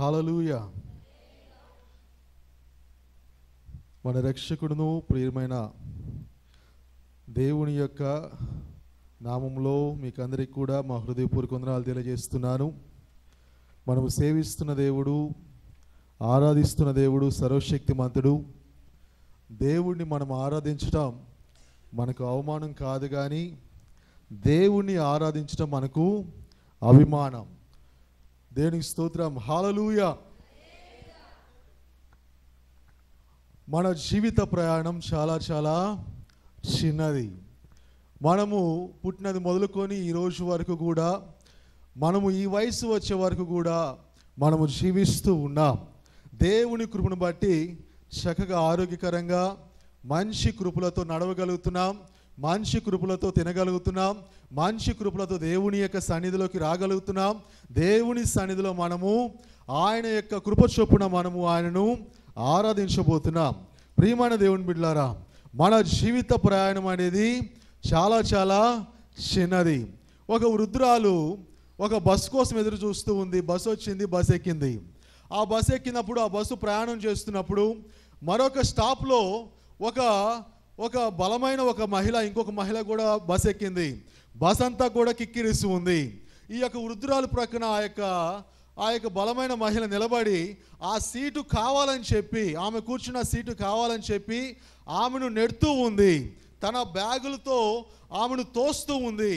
హల్లెలూయా. మన రక్షకుడును ప్రియమైన దేవుని యొక్క నామంలో మీకు అందరికీ కూడా మా హృదయపూర్వక వందనాలు తెలియజేస్తున్నాను. మనము సేవిస్తున్న దేవుడు, ఆరాధిస్తున్న దేవుడు సర్వశక్తిమంతుడు. దేవుణ్ణి మనం ఆరాధించడం మనకు అవమానం కాదు, కానీ దేవుణ్ణి ఆరాధించడం మనకు అభిమానం. దేవునికి స్తోత్రం. హల్లెలూయా. మన జీవిత ప్రయాణం చాలా చాలా చిన్నది. మనము పుట్టినది మొదలుకొని ఈ రోజు వరకు కూడా, మనము ఈ వయసు వచ్చే వరకు కూడా మనము జీవిస్తూ ఉన్నాం. దేవుని కృపను బట్టి చక్కగా ఆరోగ్యకరంగా మంచి కృపలతో నడవగలుగుతున్నాం, మంచి కృపలతో తినగలుగుతున్నాం, మంచి కృపలతో దేవుని యొక్క సన్నిధిలోకి రాగలుగుతున్నాం. దేవుని సన్నిధిలో మనము ఆయన యొక్క కృప చొప్పున మనము ఆయనను ఆరాధించబోతున్నాం. ప్రియమైన దేవుని బిడ్డలారా, మన జీవిత ప్రయాణం అనేది చాలా చాలా చిన్నది. ఒక వృద్ధురాలు ఒక బస్సు కోసం ఎదురు చూస్తూ ఉంది. బస్సు వచ్చింది, బస్సు ఎక్కింది. ఆ బస్సు ఎక్కినప్పుడు, ఆ బస్సు ప్రయాణం చేస్తున్నప్పుడు మరొక స్టాప్లో ఒక బలమైన ఒక మహిళ, ఇంకొక మహిళ కూడా బస్ ఎక్కింది. బస్ అంతా కూడా కిక్కిరిస్తూ ఉంది. ఈ యొక్క వృద్ధురాలు ప్రక్కన ఆ యొక్క బలమైన మహిళ నిలబడి ఆ సీటు కావాలని చెప్పి, ఆమె కూర్చున్న సీటు కావాలని చెప్పి ఆమెను నెడుతూ ఉంది. తన బ్యాగులతో ఆమెను తోస్తూ ఉంది.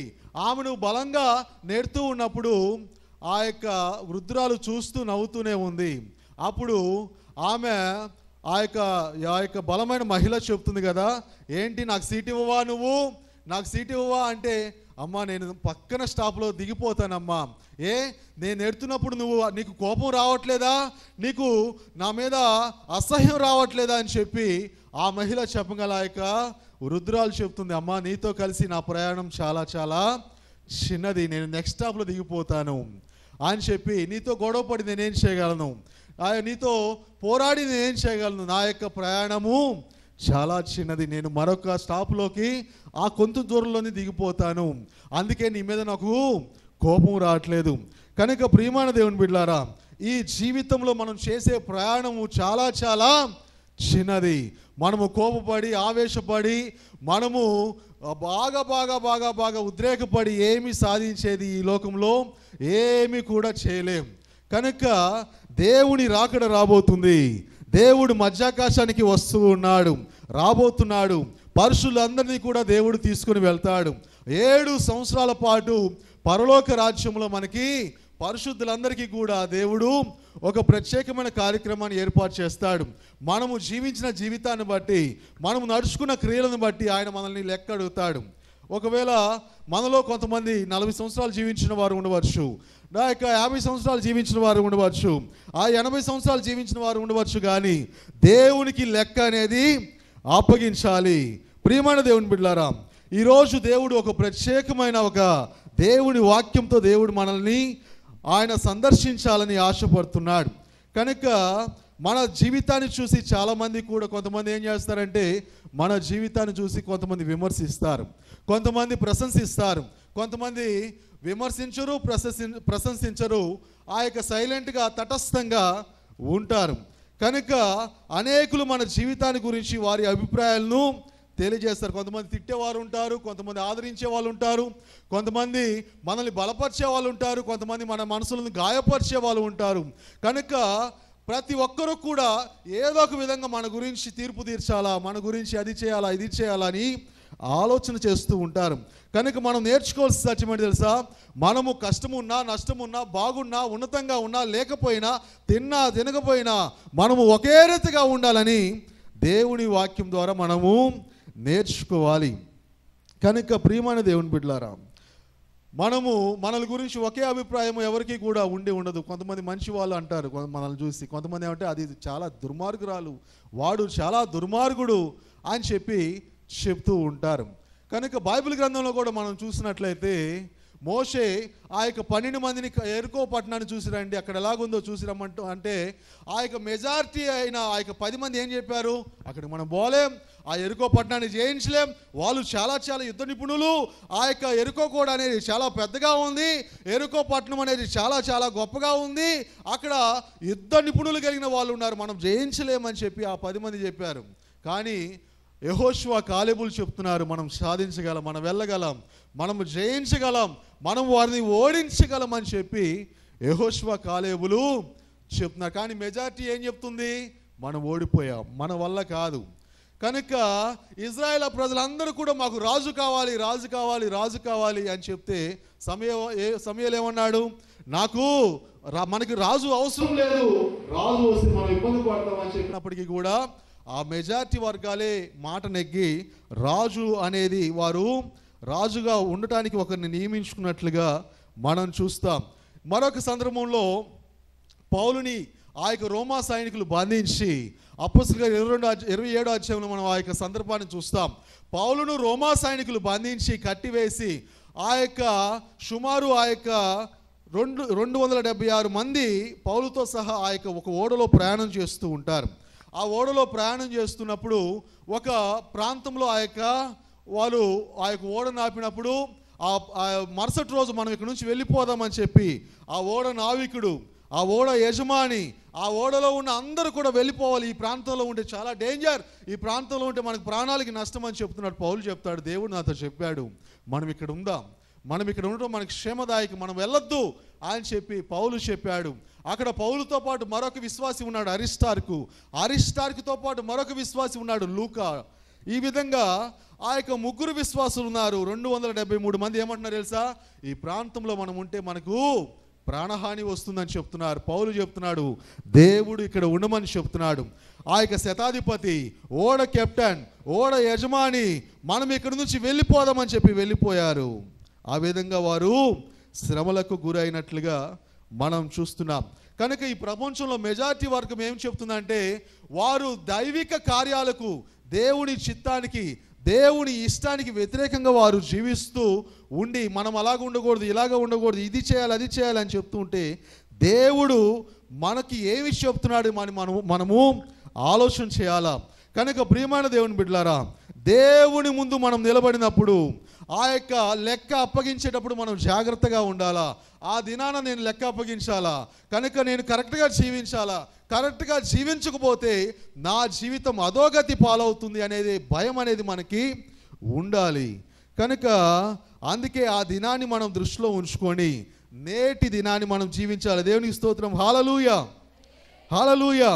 ఆమెను బలంగా నెడుతూ ఉన్నప్పుడు ఆ యొక్క వృద్ధురాలు చూస్తూ నవ్వుతూనే ఉంది. అప్పుడు ఆమె ఆ యొక్క బలమైన మహిళ చెప్తుంది కదా, ఏంటి నాకు సీట్ ఇవ్వవా, నువ్వు నాకు సీట్ ఇవ్వవా అంటే, అమ్మా నేను పక్కన స్టాప్లో దిగిపోతానమ్మా. నేను ఎడుతున్నప్పుడు నీకు కోపం రావట్లేదా, నీకు నా మీద అసహ్యం రావట్లేదా అని చెప్పి ఆ మహిళ చెప్పగల ఆ యొక్క వృద్ధురాలు చెప్తుంది, అమ్మా నీతో కలిసి నా ప్రయాణం చాలా చాలా చిన్నది, నేను నెక్స్ట్ స్టాప్లో దిగిపోతాను అని చెప్పి, నీతో గొడవపడి నేనేం చేయగలను, నీతో పోరాడి నేనేం చేయగలను, నా యొక్క ప్రయాణము చాలా చిన్నది, నేను మరొక స్టాప్లోకి ఆ కొంత దూరంలోనే దిగిపోతాను, అందుకే నీ మీద నాకు కోపం రావట్లేదు. కనుక ప్రియమైన దేవుని బిడ్డలారా, ఈ జీవితంలో మనం చేసే ప్రయాణము చాలా చాలా చిన్నది. మనము కోపపడి, ఆవేశపడి, మనము బాగా బాగా బాగా బాగా ఉద్రేకపడి ఏమి సాధించేది ఈ లోకంలో ఏమి కూడా చేయలేం. కనుక దేవుని రాకడ రాబోతుంది. దేవుడు మధ్యాకాశానికి వస్తూ ఉన్నాడు, రాబోతున్నాడు. పరుషులందరినీ కూడా దేవుడు తీసుకుని వెళ్తాడు. 7 సంవత్సరాల పాటు పరలోక రాజ్యంలో మనకి పరిశుద్ధులందరికీ కూడా దేవుడు ఒక ప్రత్యేకమైన కార్యక్రమాన్ని ఏర్పాటు చేస్తాడు. మనము జీవించిన జీవితాన్ని బట్టి, మనము నడుచుకున్న క్రియలను బట్టి ఆయన మనల్ని లెక్క అడుగుతాడు. ఒకవేళ మనలో కొంతమంది 40 సంవత్సరాలు జీవించిన వారు ఉండవచ్చు, 50 సంవత్సరాలు జీవించిన వారు ఉండవచ్చు, 80 సంవత్సరాలు జీవించిన వారు ఉండవచ్చు, కానీ దేవునికి లెక్క అనేది అప్పగించాలి. ప్రియమైన దేవుని బిడ్డలారా, ఈరోజు దేవుడు ఒక ప్రత్యేకమైన ఒక దేవుని వాక్యంతో దేవుడు మనల్ని ఆయన సందర్శించాలని ఆశపడుతున్నాడు. కనుక మన జీవితాన్ని చూసి చాలామంది కూడా, కొంతమంది ఏం చేస్తారంటే మన జీవితాన్ని చూసి కొంతమంది విమర్శిస్తారు, కొంతమంది ప్రశంసిస్తారు, కొంతమంది విమర్శించరు, ప్రశంసించరు, ఆ యొక్క సైలెంట్గా తటస్థంగా ఉంటారు. కనుక అనేకులు మన జీవితాన్ని గురించి వారి అభిప్రాయాలను తెలియజేస్తారు. కొంతమంది తిట్టేవారు ఉంటారు, కొంతమంది ఆదరించే వాళ్ళు ఉంటారు, కొంతమంది మనల్ని బలపరిచే వాళ్ళు ఉంటారు, కొంతమంది మన మనసులను గాయపరిచే వాళ్ళు ఉంటారు. కనుక ప్రతి ఒక్కరూ కూడా ఏదో ఒక విధంగా మన గురించి తీర్పు తీర్చాలా, మన గురించి అది చేయాలా, ఇది చేయాలని ఆలోచన చేస్తూ ఉంటారు. కనుక మనం నేర్చుకోవాల్సిన సత్యం ఏంటి తెలుసా, మనము కష్టమున్నా, నష్టమున్నా, బాగున్నా, ఉన్నతంగా ఉన్నా, లేకపోయినా, తిన్నా తినకపోయినా మనము ఒకే రీతిగా ఉండాలని దేవుని వాక్యం ద్వారా మనము నేర్చుకోవాలి. కనుక ప్రియమైన దేవుని బిడ్డలారా, మనము మనల గురించి ఒకే అభిప్రాయం ఎవరికి కూడా ఉండదు. కొంతమంది మంచి వాళ్ళు అంటారు మనల్ని చూసి, కొంతమంది ఏమంటే అది చాలా దుర్మార్గురాలు, వాడు చాలా దుర్మార్గుడు అని చెప్పి చెప్తూ ఉంటారు. కనుక బైబిల్ గ్రంథంలో కూడా మనం చూసినట్లయితే మోషే ఆ యొక్క 12 మందిని ఎరుకో పట్టణాన్ని చూసి రండి, అక్కడ ఎలాగుందో చూసి రమ్మంటూ అంటే ఆ యొక్క మెజారిటీ అయిన ఆ యొక్క 10 మంది ఏం చెప్పారు, అక్కడికి మనం పోలేం, ఆ ఎరుకో పట్టణాన్ని జయించలేం, వాళ్ళు చాలా యుద్ధ నిపుణులు, ఆ యొక్క ఎరుకో కోట అనేది చాలా పెద్దగా ఉంది, ఎరుకో పట్టణం అనేది చాలా గొప్పగా ఉంది, అక్కడ యుద్ధ నిపుణులు కలిగిన వాళ్ళు ఉన్నారు, మనం జయించలేమని చెప్పి ఆ 10 మంది చెప్పారు. కానీ యెహోషువ కాలేబులు చెప్తున్నారు, మనం సాధించగలం, మనం వెళ్ళగలం, మనము జయించగలం, మనం వారిని ఓడించగలం అని చెప్పి యెహోషువ కాలేబులు చెప్తున్నారు. కానీ మెజారిటీ ఏం చెప్తుంది, మనం ఓడిపోయాం, మన వల్ల కాదు. కనుక ఇజ్రాయేల్ ప్రజలందరూ కూడా మాకు రాజు కావాలి, రాజు కావాలి, రాజు కావాలి అని చెప్తే సమూయేలు ఏమన్నాడు, మనకి రాజు అవసరం లేదు, రాజు వస్తే మనం ఇబ్బంది పడతామని చెప్పినప్పటికీ కూడా ఆ మెజారిటీ వర్గాలే మాట నెగ్గి రాజు అనేది వారు రాజుగా ఉండటానికి ఒకరిని నియమించుకున్నట్లుగా మనం చూస్తాం. మరొక సందర్భంలో పౌలుని ఆ యొక్క రోమా సైనికులు బంధించి అపోస్తలుల 27వ అధ్యాయంలో మనం ఆ యొక్క సందర్భాన్ని చూస్తాం. పౌలును రోమా సైనికులు బంధించి కట్టివేసి ఆ యొక్క సుమారు ఆ యొక్క 276 మంది పౌలుతో సహా ఆ యొక్క ఒక ఓడలో ప్రయాణం చేస్తూ ఉంటారు. ఆ ఓడలో ప్రయాణం చేస్తున్నప్పుడు ఒక ప్రాంతంలో వాళ్ళు ఆ యొక్క ఓడను ఆపినప్పుడు ఆ మరుసటి రోజు మనం ఇక్కడ నుంచి వెళ్ళిపోదామని చెప్పి ఆ ఓడ నావికుడు, ఆ ఓడ యజమాని, ఆ ఓడలో ఉన్న అందరూ కూడా వెళ్ళిపోవాలి, ఈ ప్రాంతంలో ఉంటే చాలా డేంజర్, ఈ ప్రాంతంలో ఉంటే మనకు ప్రాణాలకి నష్టం అని చెప్తున్నాడు. పౌలు చెప్తాడు, దేవుడు నాతో చెప్పాడు మనం ఇక్కడ ఉందాం, మనం ఇక్కడ ఉండటం మనకి క్షేమదాయకం, మనం వెళ్ళొద్దు అని చెప్పి పౌలు చెప్పాడు. అక్కడ పౌలుతో పాటు మరొక విశ్వాసి ఉన్నాడు అరిస్టార్కుతో పాటు మరొక విశ్వాసి ఉన్నాడు లూకా. ఈ విధంగా ఆ యొక్క 3 విశ్వాసులు ఉన్నారు. 273 మంది ఏమంటున్నారు తెలుసా, ఈ ప్రాంతంలో మనం ఉంటే మనకు ప్రాణహాని వస్తుందని చెప్తున్నారు. పౌలు చెప్తున్నాడు, దేవుడు ఇక్కడ ఉండమని చెప్తున్నాడు. ఆ యొక్క శతాధిపతి, ఓడ కెప్టెన్, ఓడ యజమాని మనం ఇక్కడి నుంచి వెళ్ళిపోదామని చెప్పి వెళ్ళిపోయారు. ఆ విధంగా వారు శ్రమలకు గురైనట్లుగా మనం చూస్తున్నాం. కనుక ఈ ప్రపంచంలో మెజారిటీ వర్గం ఏం చెప్తుందంటే వారు దైవిక కార్యాలకు, దేవుని చిత్తానికి, దేవుని ఇష్టానికి వ్యతిరేకంగా వారు జీవిస్తూ ఉండి మనం అలాగ ఉండకూడదు, ఇలాగ ఉండకూడదు, ఇది చేయాలి, అది చేయాలి అని చెప్తూ ఉంటే దేవుడు మనకి ఏమి చెప్తున్నాడు మనము ఆలోచన చేయాలా. కనుక ప్రియమైన దేవుని బిడ్డలారా, దేవుని ముందు మనం నిలబడినప్పుడు ఆ యొక్క లెక్క అప్పగించేటప్పుడు మనం జాగ్రత్తగా ఉండాలా. ఆ దినాన నేను లెక్క అప్పగించాలా, కనుక నేను కరెక్ట్గా జీవించాలా, కరెక్ట్గా జీవించకపోతే నా జీవితం అధోగతి పాలవుతుంది అనేది భయం అనేది మనకి ఉండాలి. కనుక అందుకే ఆ దినాన్ని మనం దృష్టిలో ఉంచుకొని నేటి దినాన్ని మనం జీవించాలి. దేవునికి స్తోత్రం. హల్లెలూయా, హల్లెలూయా.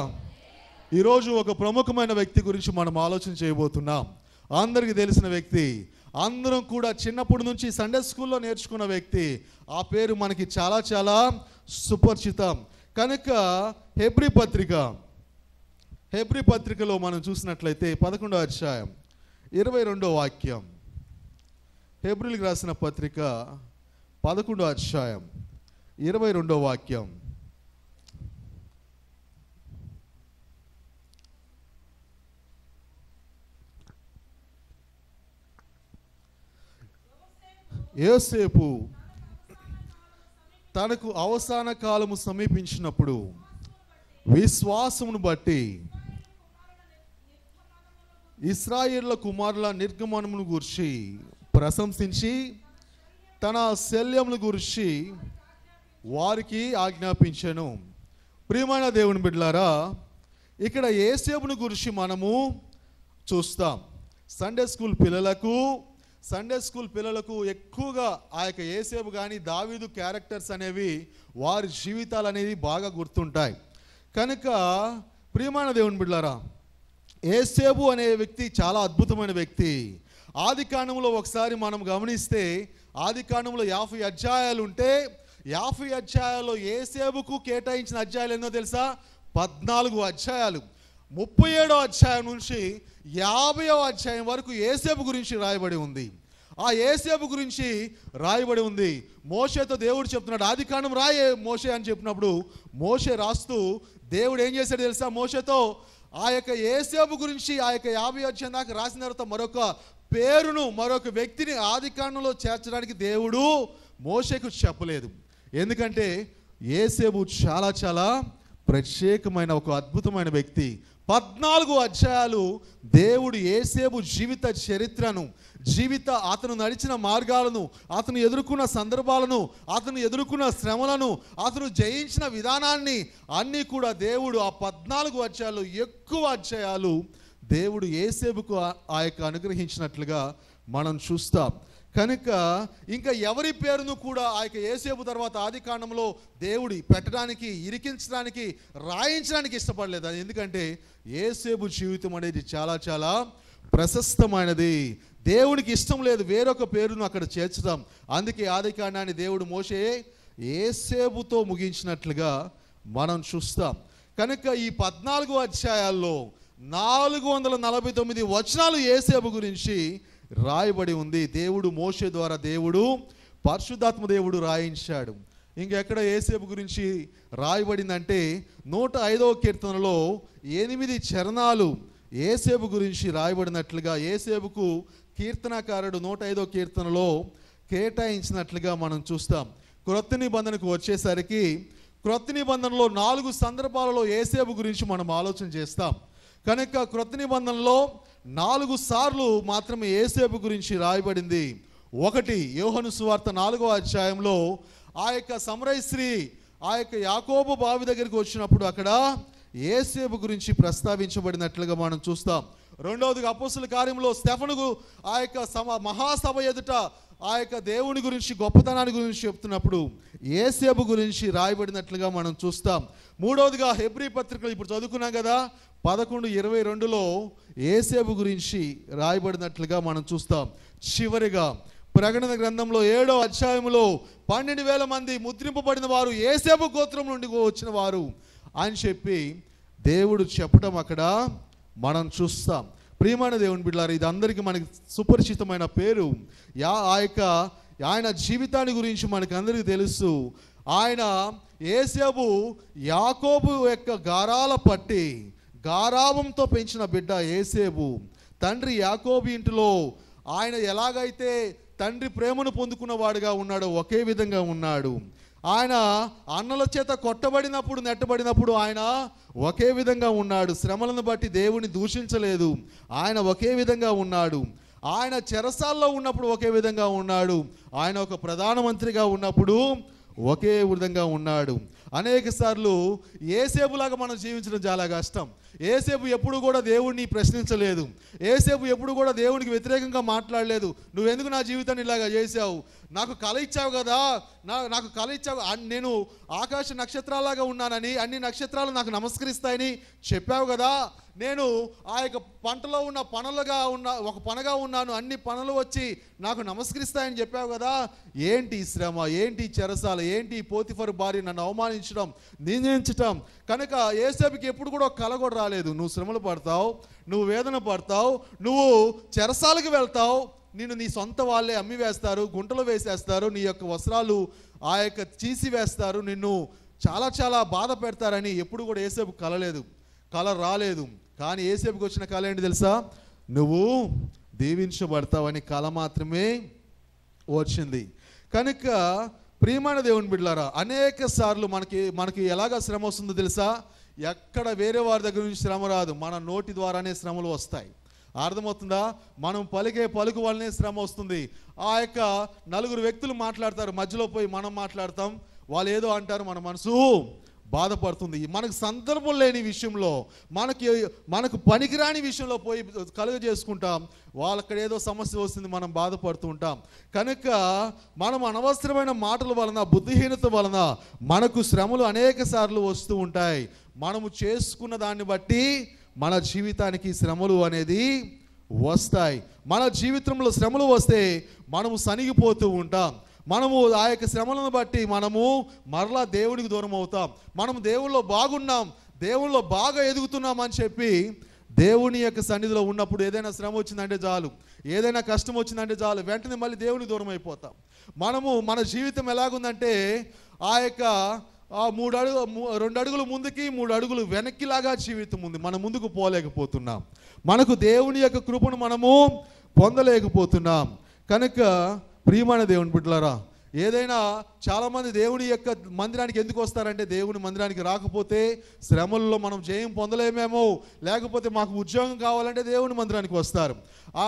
ఈరోజు ఒక ప్రముఖమైన వ్యక్తి గురించి మనం ఆలోచన చేయబోతున్నాం. అందరికీ తెలిసిన వ్యక్తి, అందరం కూడా చిన్నప్పటి నుంచి సండే స్కూల్లో నేర్చుకున్న వ్యక్తి. ఆ పేరు మనకి చాలా సుపరిచితం. కనుక హెబ్రీ పత్రికలో మనం చూసినట్లయితే 11వ అధ్యాయం 22వ వాక్యం. హెబ్రీలకు రాసిన పత్రిక 11వ అధ్యాయం 22వ వాక్యం. యోసేపు తనకు అవసాన కాలము సమీపించినప్పుడు విశ్వాసమును బట్టి ఇశ్రాయేళ్ల కుమారుల నిర్గమనమును గూర్చి ప్రశంసించి తన శల్యమును గూర్చి వారికి ఆజ్ఞాపించెను. ప్రియమైన దేవుని బిడ్డలారా, ఇక్కడ యోసేపును గురించి మనము చూస్తాం. సండే స్కూల్ పిల్లలకు ఎక్కువగా ఆ యొక్క యోసేపు కానీ దావీదు క్యారెక్టర్స్ అనేవి వారి జీవితాలు అనేది బాగా గుర్తుంటాయి. కనుక ప్రియమైన దేవుని బిడ్డలారా, యోసేపు అనే వ్యక్తి చాలా అద్భుతమైన వ్యక్తి. ఆదికాండంలో ఒకసారి మనం గమనిస్తే ఆదికాండంలో 50 అధ్యాయాలు ఉంటే 50 అధ్యాయాల్లో యోసేపుకు కేటాయించిన అధ్యాయాలు ఎన్నో తెలుసా? 14 అధ్యాయాలు. 37వ అధ్యాయం నుంచి 50వ అధ్యాయం వరకు యోసేపు గురించి రాయబడి ఉంది. ఆ యోసేపు గురించి రాయబడి ఉంది. మోషేతో దేవుడు చెప్తున్నాడు, ఆదికాండం రాయే మోషే అని చెప్పినప్పుడు మోషే రాస్తూ దేవుడు ఏం చేశాడు తెలుసా? మోషేతో ఆ యొక్క యోసేపు గురించి ఆ యొక్క 50 అధ్యాయం దాకా రాసిన తర్వాత మరొక వ్యక్తిని ఆదికాండంలో చేర్చడానికి దేవుడు మోషేకు చెప్పలేదు. ఎందుకంటే యోసేపు చాలా చాలా ప్రత్యేకమైన ఒక అద్భుతమైన వ్యక్తి. 14 అధ్యాయాలు దేవుడు యోసేపు జీవిత చరిత్రను, అతను నడిచిన మార్గాలను, అతను ఎదుర్కొన్న సందర్భాలను, అతను ఎదుర్కొన్న శ్రమలను, అతను జయించిన విధానాన్ని అన్నీ కూడా దేవుడు ఆ 14 అధ్యాయాలు, ఎక్కువ అధ్యాయాలు దేవుడు యోసేపుకు ఆ యొక్క అనుగ్రహించినట్లుగా మనం చూస్తాం. కనుక ఇంకా ఎవరి పేరును కూడా ఆ యొక్క యోసేపు తర్వాత ఆదికాండంలో దేవుడి పెట్టడానికి, ఇరికించడానికి, రాయించడానికి ఇష్టపడలేదు. ఎందుకంటే యోసేపు జీవితం అనేది చాలా చాలా ప్రశస్తమైనది. దేవునికి ఇష్టం లేదు వేరొక పేరును అక్కడ చేర్చడం. అందుకే ఆదికాండాన్ని దేవుడు మోషే యోసేపుతో ముగించినట్లుగా మనం చూస్తాం. కనుక ఈ 14 అధ్యాయాల్లో 449 వచనాలు యోసేపు గురించి రాయబడి ఉంది. దేవుడు మోషే ద్వారా, దేవుడు పరిశుద్ధాత్మ దేవుడు రాయించాడు. ఇంకెక్కడ యోసేపు గురించి రాయబడిందంటే 105వ కీర్తనలో 8 చరణాలు యోసేపు గురించి రాయబడినట్లుగా, యోసేపుకు కీర్తనకారుడు 105వ కీర్తనలో కేటాయించినట్లుగా మనం చూస్తాం. క్రొత్త నిబంధనకు వచ్చేసరికి క్రొత్త నిబంధనలో 4 సందర్భాలలో యోసేపు గురించి మనం ఆలోచన చేస్తాం. కనుక క్రొత్త నిబంధనలో 4 సార్లు మాత్రమే యోసేపు గురించి రాయబడింది. ఒకటి యోహాను సువార్త 4వ అధ్యాయంలో ఆ యొక్క సమరయ స్త్రీ ఆ యొక్క యాకోబు బావి దగ్గరికి వచ్చినప్పుడు అక్కడ యోసేపు గురించి ప్రస్తావించబడినట్లుగా మనం చూస్తాం. రెండవదిగా అపోస్తలుల కార్యంలో స్టెఫనుకు ఆ యొక్క మహాసభ ఎదుట ఆ యొక్క దేవుని గురించి, గొప్పతనాన్ని గురించి చెప్తున్నప్పుడు యోసేపు గురించి రాయబడినట్లుగా మనం చూస్తాం. మూడవదిగా హెబ్రీ పత్రికలు ఇప్పుడు చదువుకున్నాం కదా, 11:22లో యోసేపు గురించి రాయబడినట్లుగా మనం చూస్తాం. చివరిగా ప్రకటన గ్రంథంలో 7వ అధ్యాయంలో 12,000 మంది ముద్రింపబడిన వారు యోసేపు గోత్రం నుండి వచ్చిన వారు అని చెప్పి దేవుడు చెప్పడం అక్కడ మనం చూస్తాం. ప్రియమైన దేవుని బిడ్డలారా, ఇది అందరికీ మనకి సుపరిచితమైన పేరు. ఆయన జీవితాన్ని గురించి మనకు అందరికీ తెలుసు. ఆయన యోసేపు యాకోబు యొక్క గారాల పట్టి గారాబంతో పెంచిన బిడ్డ యోసేపు. తండ్రి యాకోబు ఇంటిలో ఆయన ఎలాగైతే తండ్రి ప్రేమను పొందుకున్నవాడుగా ఉన్నాడో ఒకే విధంగా ఉన్నాడు. ఆయన అన్నల చేత కొట్టబడినప్పుడు, నెట్టబడినప్పుడు ఆయన ఒకే విధంగా ఉన్నాడు. శ్రమలను బట్టి దేవుని దూషించలేదు. ఆయన ఒకే విధంగా ఉన్నాడు. ఆయన చెరసాల్లో ఉన్నప్పుడు ఒకే విధంగా ఉన్నాడు. ఆయన ఒక ప్రధానమంత్రిగా ఉన్నప్పుడు ఒకే విధంగా ఉన్నాడు. అనేక సార్లు యోసేపులాగా మనం జీవించడం చాలా కష్టం. యోసేపు ఎప్పుడు కూడా దేవుడిని ప్రశ్నించలేదు. యోసేపు ఎప్పుడు కూడా దేవునికి వ్యతిరేకంగా మాట్లాడలేదు. నువ్వెందుకు నా జీవితాన్ని ఇలాగా చేసావు, నాకు కళ ఇచ్చావు కదా, నాకు కళ ఇచ్చావు, నేను ఆకాశ నక్షత్రాలాగా ఉన్నానని, అన్ని నక్షత్రాలు నాకు నమస్కరిస్తాయని చెప్పావు కదా, నేను ఆ యొక్క పంటలో ఉన్న ఒక పనగా ఉన్నాను, అన్ని పనులు వచ్చి నాకు నమస్కరిస్తాయని చెప్పావు కదా, ఏంటి శ్రమ, ఏంటి చెరసాల, ఏంటి పోతిఫరు భార్య నన్ను అవమానించడం, నిందించటం. కనుక యోసేపుకి ఎప్పుడు కూడా కల కూడా రాలేదు. నువ్వు శ్రమలు పడతావు, నువ్వు వేదన పడతావు, నువ్వు చెరసాలకు వెళ్తావు, నిన్ను నీ సొంత వాళ్ళే అమ్మి వేస్తారు, గుంటలో వేసేస్తారు, నీ యొక్క వస్త్రాలు ఆ యొక్క చీసి వేస్తారు, నిన్ను చాలా చాలా బాధ పెడతారని ఎప్పుడు కూడా యోసేపు కల రాలేదు. కానీ యోసేపుకి వచ్చిన కళ ఏంటి తెలుసా? నువ్వు దీవించబడతావని కళ మాత్రమే వచ్చింది. కనుక ప్రియమైన దేవుని బిడ్డలారా, అనేక సార్లు మనకి ఎలాగ శ్రమ వస్తుందో తెలుసా? ఎక్కడ వేరే వారి దగ్గర నుంచి శ్రమ రాదు, మన నోటి ద్వారానే శ్రమలు వస్తాయి. అర్థమవుతుందా? మనం పలికే పలుకు వల్లనే శ్రమ వస్తుంది. ఆ యొక్క 4 వ్యక్తులు మాట్లాడతారు, మధ్యలో పోయి మనం మాట్లాడతాం, వాళ్ళు ఏదో అంటారు, మన మనసు బాధపడుతుంది. మనకు సందర్భం లేని విషయంలో, మనకు పనికిరాని విషయంలో పోయి కలుగజేసుకుంటాం, వాళ్ళక్కడ ఏదో సమస్య వస్తుంది, మనం బాధపడుతూ ఉంటాం. కనుక మనం అనవసరమైన మాటల వలన, బుద్ధిహీనత వలన మనకు శ్రమలు అనేక సార్లు వస్తూ ఉంటాయి. మనము చేసుకున్న దాన్ని బట్టి మన జీవితానికి శ్రమలు అనేది వస్తాయి. మన జీవితంలో శ్రమలు వస్తే మనము సనిగిపోతూ ఉంటాం. మనము ఆ యొక్క శ్రమలను బట్టి మనము మరలా దేవునికి దూరం అవుతాం. మనము దేవుల్లో బాగున్నాం, దేవుల్లో బాగా ఎదుగుతున్నాం అని చెప్పి దేవుని యొక్క సన్నిధిలో ఉన్నప్పుడు ఏదైనా శ్రమ వచ్చిందంటే చాలు, ఏదైనా కష్టం వచ్చిందంటే చాలు, వెంటనే మళ్ళీ దేవునికి దూరం అయిపోతాం. మన జీవితం ఎలాగుందంటే ఆ యొక్క 2 అడుగులు ముందుకి 3 అడుగులు వెనక్కిలాగా జీవితం ఉంది. మనం ముందుకు పోలేకపోతున్నాం. మనకు దేవుని యొక్క కృపను మనము పొందలేకపోతున్నాం. కనుక ప్రియమైన దేవుని బిడ్డలారా, ఏదైనా చాలామంది దేవుని యొక్క మందిరానికి ఎందుకు వస్తారంటే, దేవుని మందిరానికి రాకపోతే శ్రమల్లో మనం జయం పొందలేమేమో, లేకపోతే మాకు ఉద్యోగం కావాలంటే దేవుని మందిరానికి వస్తారు. ఆ